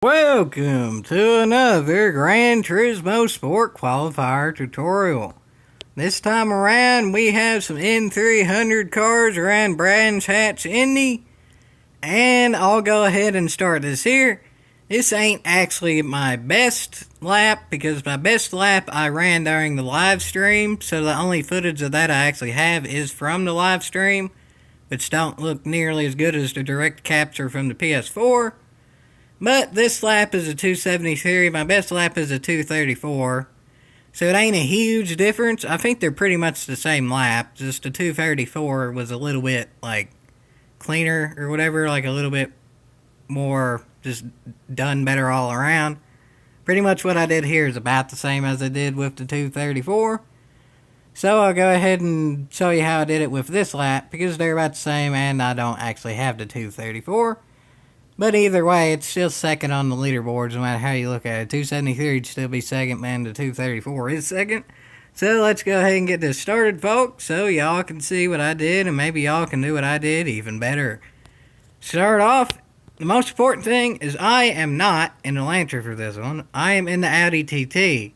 Welcome to another Gran Turismo Sport Qualifier tutorial. This time around we have some N300 cars around Brands Hatch Indy, and I'll go ahead and start this here. This ain't actually my best lap because my best lap I ran during the live stream, so the only footage of that I actually have is from the live stream, which don't look nearly as good as the direct capture from the PS4. But this lap is a 273, my best lap is a 234, so it ain't a huge difference. I think they're pretty much the same lap, just the 234 was a little bit, cleaner or whatever, a little bit more just done better all around. Pretty much what I did here is about the same as I did with the 234. So I'll go ahead and show you how I did it with this lap, because they're about the same and I don't actually have the 234. But either way, it's still second on the leaderboards, no matter how you look at it. 273 would still be second, man. The 234 is second. So let's go ahead and get this started, folks, so y'all can see what I did, and maybe y'all can do what I did even better. Start off, the most important thing is I am not in the Lancer for this one. I am in the Audi TT.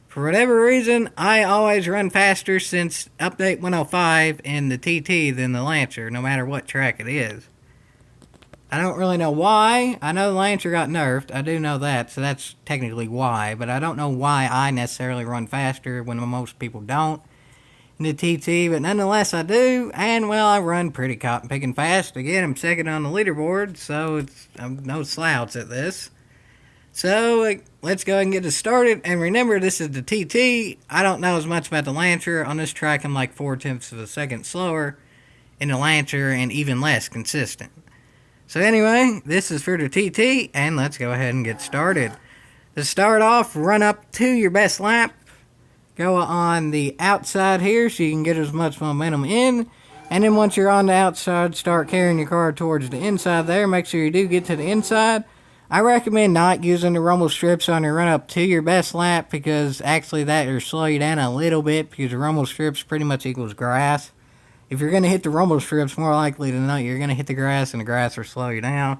For whatever reason, I always run faster since update 105 in the TT than the Lancer, no matter what track it is. I don't really know why. I know the Lancer got nerfed. I do know that, so that's technically why. But I don't know why I necessarily run faster when most people don't in the TT. But nonetheless, I do. And, well, I run pretty cotton picking fast. Again, I'm second on the leaderboard, so I'm no slouch at this. So, let's go ahead and get this started. And remember, this is the TT. I don't know as much about the Lancer. On this track, I'm like 0.4 of a second slower in the Lancer and even less consistent. So anyway, this is for the TT, and let's go ahead and get started. To start off, run up to your best lap. Go on the outside here so you can get as much momentum in. And then once you're on the outside, start carrying your car towards the inside there. Make sure you do get to the inside. I recommend not using the rumble strips on your run up to your best lap, because actually that will slow you down a little bit, because the rumble strips pretty much equals grass. If you're going to hit the rumble strips, more likely than not, you're going to hit the grass, and the grass will slow you down.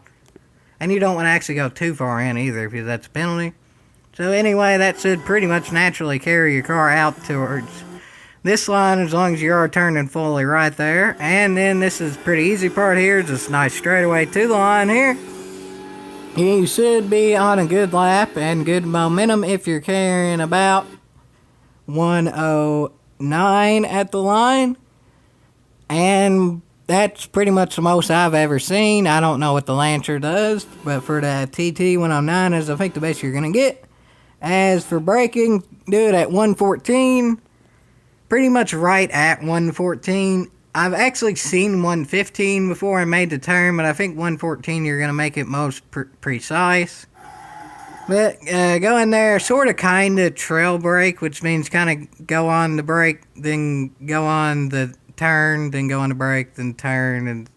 And you don't want to actually go too far in either, because that's a penalty. So anyway, that should pretty much naturally carry your car out towards this line, as long as you are turning fully right there. And then this is a pretty easy part here, just nice straightaway to the line here. You should be on a good lap and good momentum if you're carrying about 109 at the line. And that's pretty much the most I've ever seen. I don't know what the Lancer does, but for the TT 109 is I think the best you're going to get. As for braking, do it at 114. Pretty much right at 114. I've actually seen 115 before I made the turn, but I think 114 you're going to make it most precise. But go in there, sort of kind of trail brake, which means kind of go on the brake, then go on the turn, then go on the brake, then turn. And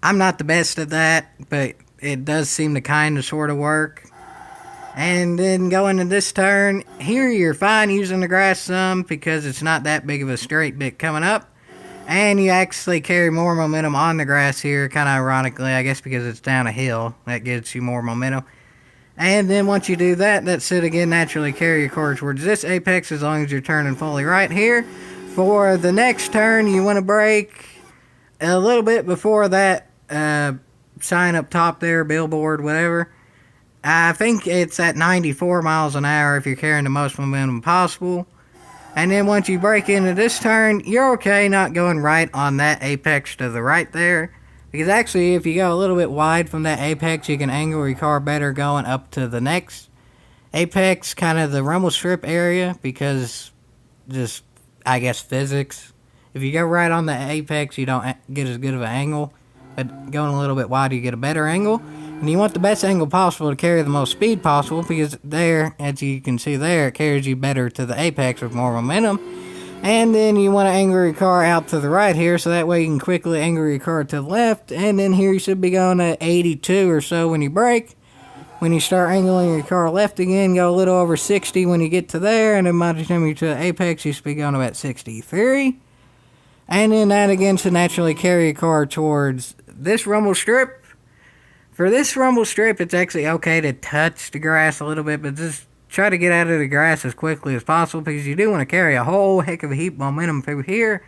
I'm not the best at that, but it does seem to kind of sort of work. And then go into this turn. Here you're fine using the grass some, because it's not that big of a straight bit coming up. And you actually carry more momentum on the grass here, kind of ironically, I guess because it's down a hill. That gives you more momentum. And then once you do that, that should again naturally carry your car towards this apex, as long as you're turning fully right here. For the next turn, you want to brake a little bit before that sign up top there, billboard, whatever. I think it's at 94 miles an hour if you're carrying the most momentum possible. And then once you brake into this turn, you're okay not going right on that apex to the right there. Because actually, if you go a little bit wide from that apex, you can angle your car better going up to the next apex, kind of the rumble strip area, because just, I guess, physics. If you go right on the apex, you don't get as good of an angle. But going a little bit wider, you get a better angle. And you want the best angle possible to carry the most speed possible, because there, as you can see there, it carries you better to the apex with more momentum. And then you want to angle your car out to the right here, so that way you can quickly angle your car to the left. And then here you should be going at 82 or so when you brake. When you start angling your car left again, go a little over 60 when you get to there. And then by the time you're to the apex, you should be going about 63. And then that again should naturally carry your car towards this rumble strip. For this rumble strip, it's actually okay to touch the grass a little bit, but just try to get out of the grass as quickly as possible because you do want to carry a whole heck of a heap momentum through here.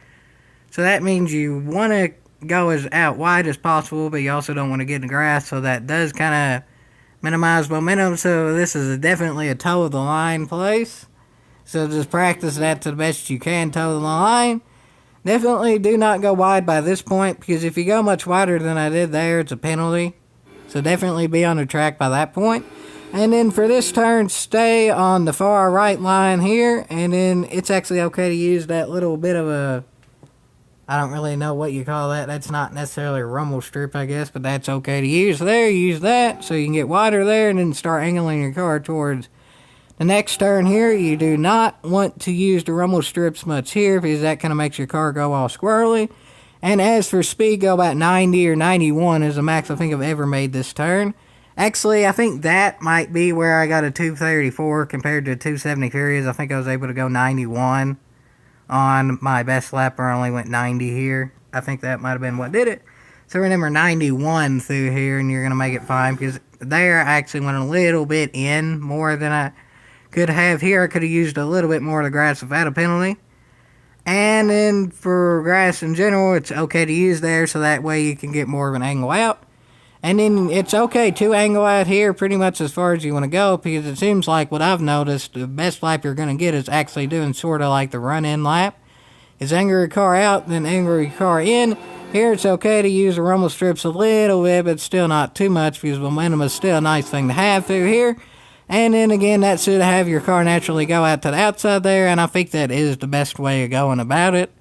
So that means you want to go as out wide as possible, but you also don't want to get in the grass, so that does kind of minimize momentum. So this is definitely a toe of the line place. So just practice that to the best you can, toe of the line. Definitely do not go wide by this point, because if you go much wider than I did there, it's a penalty. So definitely be on the track by that point. And then for this turn, stay on the far right line here. And then it's actually okay to use that little bit of a, I don't really know what you call that. That's not necessarily a rumble strip, I guess, but that's okay to use there. Use that so you can get wider there and then start angling your car towards the next turn here. You do not want to use the rumble strips much here because that kind of makes your car go all squirrely. And as for speed, go about 90 or 91 is the max I think I've ever made this turn. Actually, I think that might be where I got a 234 compared to 270 Furious. I think I was able to go 91 on my best lap, where I only went 90 here. I think that might have been what did it. So remember 91 through here, and you're going to make it fine, because there I actually went a little bit in more than I could have here. I could have used a little bit more of the grass without a penalty. And then for grass in general, it's okay to use there, so that way you can get more of an angle out. And then it's okay to angle out here pretty much as far as you want to go, because it seems like what I've noticed, the best lap you're going to get is actually doing sort of like the run-in lap. Is angle your car out, then angle your car in. Here it's okay to use the rumble strips a little bit, but still not too much, because momentum is still a nice thing to have through here. And then again, that should have your car naturally go out to the outside there, and I think that is the best way of going about it.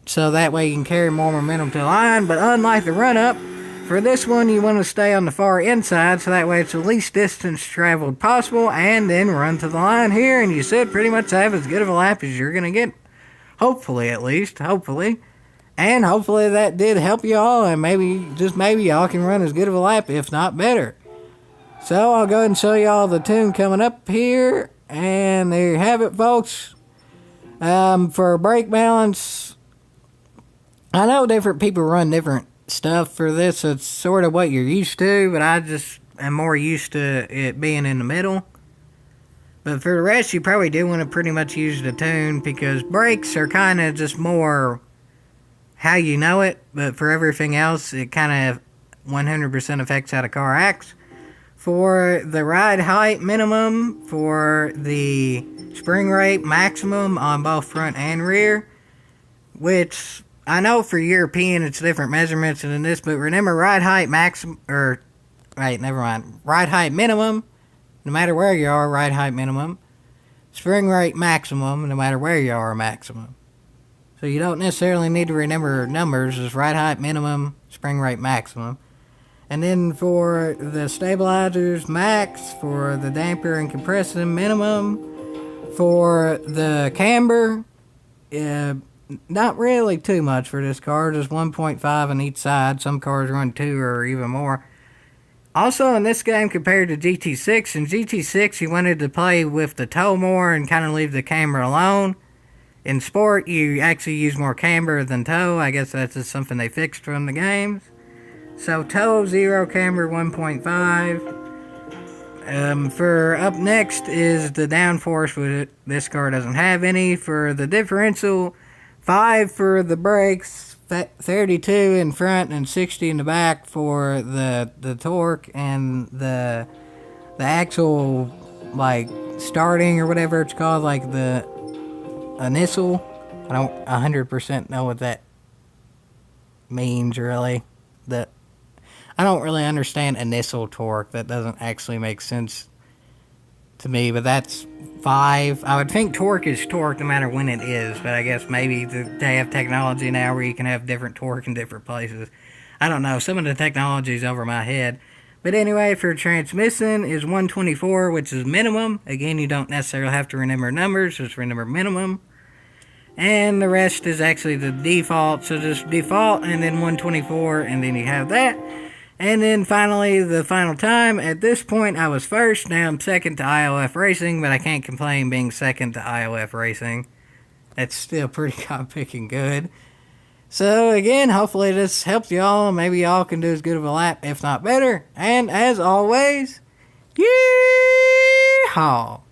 So that way you can carry more momentum to the line, but unlike the run-up, for this one you want to stay on the far inside, so that way it's the least distance traveled possible, and then run to the line here, and you should pretty much have as good of a lap as you're going to get. Hopefully, at least. Hopefully. And hopefully that did help you all, and maybe, just maybe, y'all can run as good of a lap, if not better. So I'll go ahead and show you all the tune coming up here. And there you have it, folks. For brake balance, I know different people run different stuff for this. So it's sort of what you're used to, but I just am more used to it being in the middle. But for the rest, you probably do want to pretty much use the tune, because brakes are kind of just more how you know it. But for everything else, it kind of 100% affects how the car acts. For the ride height minimum, for the spring rate maximum on both front and rear, which I know for European it's different measurements than this, but remember ride height maximum, ride height minimum, no matter where you are, ride height minimum. Spring rate maximum, no matter where you are, maximum. So you don't necessarily need to remember numbers, it's ride height minimum, spring rate maximum. And then for the stabilizers, max. For the damper and compressor, minimum. For the camber, not really too much for this car. Just 1.5 on each side. Some cars run 2 or even more. Also in this game, compared to GT6, in GT6 you wanted to play with the toe more and kind of leave the camber alone. In Sport, you actually use more camber than toe. I guess that's just something they fixed from the games. So toe 0, camber 1.5. For up next is the downforce, which this car doesn't have any. For the differential, 5 for the brakes, 32 in front and 60 in the back for the torque, and the actual like starting or whatever it's called, like the initial. I don't 100% know what that means really. I don't really understand initial torque. That doesn't actually make sense to me, but that's 5. I would think torque is torque no matter when it is, but I guess maybe they have technology now where you can have different torque in different places. I don't know. Some of the technology is over my head. But anyway, for transmission is 124, which is minimum. Again, you don't necessarily have to remember numbers, just remember minimum. And the rest is actually the default, so just default and then 124, and then you have that. And then finally, the final time. At this point, I was first. Now I'm second to IOF Racing, but I can't complain being second to IOF Racing. That's still pretty god-picking good. So again, hopefully this helped y'all. Maybe y'all can do as good of a lap, if not better. And as always, yeehaw!